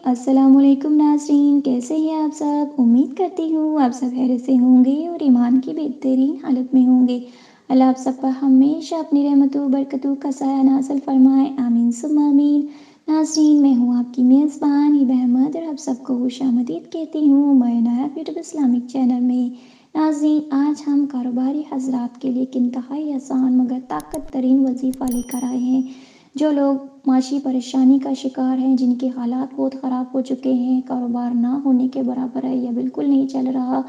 अस्सलाम वालेकुम नाज़रीन, कैसे हैं आप सब? उम्मीद करती हूँ आप सब खैरियत से होंगे और ईमान की बेहतरीन हालत में होंगे। अल्लाह आप सब पर हमेशा अपनी रहमतों बरकतों का साया नाज़िल फरमाए, आमीन सुम्मा आमीन। नाज़रीन, मैं हूँ आपकी मेज़बान हिबा अहमद और आप सबको खुशामदीद कहती हूँ my Nayab YouTube Islamic channel में। नाज़रीन, आज हम कारोबारी हज़रात के लिए एक इंतहाई आसान मगर ताकत तरीन वजीफ़ा लेकर आए हैं। जो लोग माशी परेशानी का शिकार हैं, जिनके हालात बहुत ख़राब हो चुके हैं, कारोबार ना होने के बराबर है या बिल्कुल नहीं चल रहा,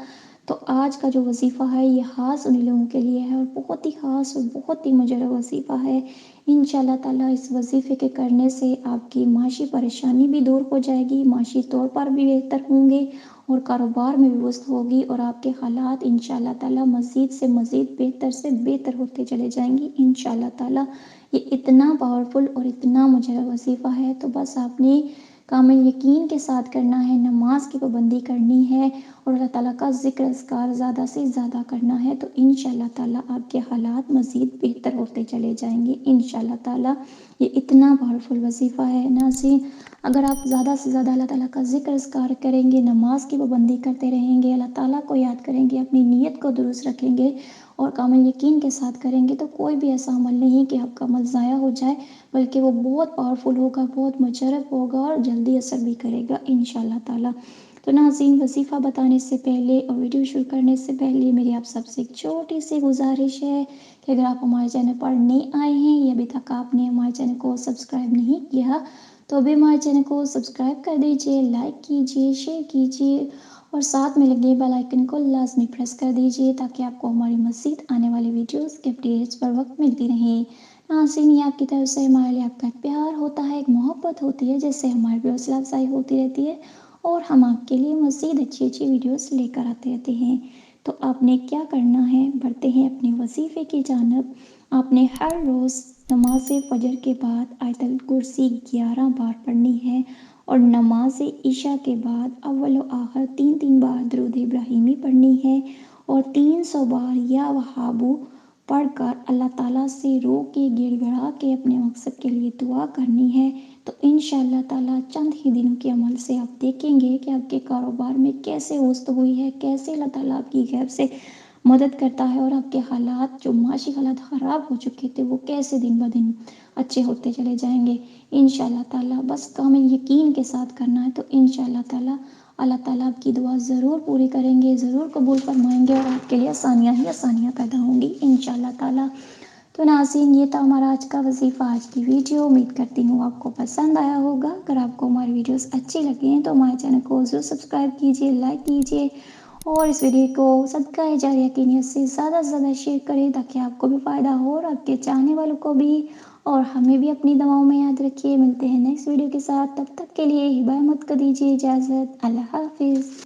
तो आज का जो वजीफ़ा है ये ख़ास उन्हीं लोगों के लिए है और बहुत ही ख़ास और बहुत ही मुजर्रब वजीफ़ा है। इंशाअल्लाह ताला इस वजीफ़े के करने से आपकी माशी परेशानी भी दूर हो जाएगी, माशी तौर पर भी बेहतर होंगे और कारोबार में भी वुसअत होगी और आपके हालात इंशाअल्लाह ताला मज़ीद से मज़ीद बेहतर से बेहतर होते चले जाएंगे इंशाअल्लाह ताला। ये इतना पावरफुल और इतना मुजर्रब वजीफ़ा है, तो बस आपने कामिल यकीन के साथ करना है, नमाज की पाबंदी करनी है और अल्लाह ताला का ज़िक्र अज़कार ज़्यादा से ज़्यादा करना है, तो इंशाअल्लाह ताला आपके हालात मज़ीद बेहतर होते चले जाएंगे इंशाअल्लाह ताला। ये इतना पावरफुल वजीफ़ा है नाज़रीन, अगर आप ज़्यादा से ज़्यादा अल्लाह ताला का ज़िक्र अज़कार करेंगे, नमाज की पाबंदी करते रहेंगे, अल्लाह ताला को याद करेंगे, अपनी नीयत को दुरुस्त रखेंगे और कामिल यकीन के साथ करेंगे, तो कोई भी ऐसा अमल नहीं कि आपका अमल ज़ाया हो जाए, बल्कि वो बहुत पावरफुल होगा, बहुत मुजर्रब होगा और जल्दी असर भी करेगा इंशाअल्लाह ताला। तो नाज़रीन, वजीफ़ा बताने से पहले और वीडियो शुरू करने से पहले मेरी आप सबसे एक छोटी सी गुजारिश है कि अगर आप हमारे चैनल पर नए आए हैं या अभी तक आपने हमारे चैनल को सब्सक्राइब नहीं किया, तो अभी हमारे चैनल को सब्सक्राइब कर दीजिए, लाइक कीजिए, शेयर कीजिए और साथ में लगे बेल आइकन को लाजमी प्रेस कर दीजिए ताकि आपको हमारी मज़ीद आने वाली वीडियोस के अपडेट्स पर वक्त मिलती रहें। नाज़रीन, ये आपकी तरफ से हमारे लिए आपका एक प्यार होता है, एक मोहब्बत होती है, जिससे हमारी भी हौसला अफजाई होती रहती है और हम आपके लिए मज़ीद अच्छी अच्छी वीडियोस लेकर आते रहते हैं। तो आपने क्या करना है, बढ़ते हैं अपने वजीफ़े की जानब। आपने हर रोज़ नमाज फ़जर के बाद आयतल कुर्सी 11 बार पढ़नी है और नमाज इशा के बाद अव्वल व आखिर 3-3 बार दरूद इब्राहिमी पढ़नी है और 300 बार या वहाबू पढ़कर अल्लाह ताला से रो के गिड़गिड़ा के अपने मकसद के लिए दुआ करनी है। तो इंशाअल्लाह ताला चंद ही दिनों के अमल से आप देखेंगे कि आपके कारोबार में कैसे वुसअत हुई है, कैसे अल्लाह ताला आपकी गैब से मदद करता है और आपके हालात जो माशी हालात ख़राब हो चुके थे वो कैसे दिन ब दिन अच्छे होते चले जाएंगे इंशाअल्लाह ताला। बस कामिल यकीन के साथ करना है, तो इंशाअल्लाह ताला अल्लाह ताला आपकी दुआ ज़रूर पूरी करेंगे, ज़रूर कबूल फरमाएंगे और आपके लिए आसानियाँ ही आसानियाँ पैदा होंगी इंशाअल्लाह ताला। तो नाज़रीन, ये था हमारा आज का वजीफ़ा, आज की वीडियो। उम्मीद करती हूँ आपको पसंद आया होगा। अगर आपको हमारी वीडियोस अच्छी लगें तो हमारे चैनल को ज़रूर सब्सक्राइब कीजिए, लाइक कीजिए और इस वीडियो को सदका जारिया की नीयत से ज़्यादा से ज़्यादा शेयर करें ताकि आपको भी फ़ायदा हो और आपके चाहने वालों को भी। और हमें भी अपनी दवाओं में याद रखिए। मिलते हैं नेक्स्ट वीडियो के साथ, तब तक के लिए हिबा अहमद को दीजिए इजाज़त। अल्लाह हाफ़िज़।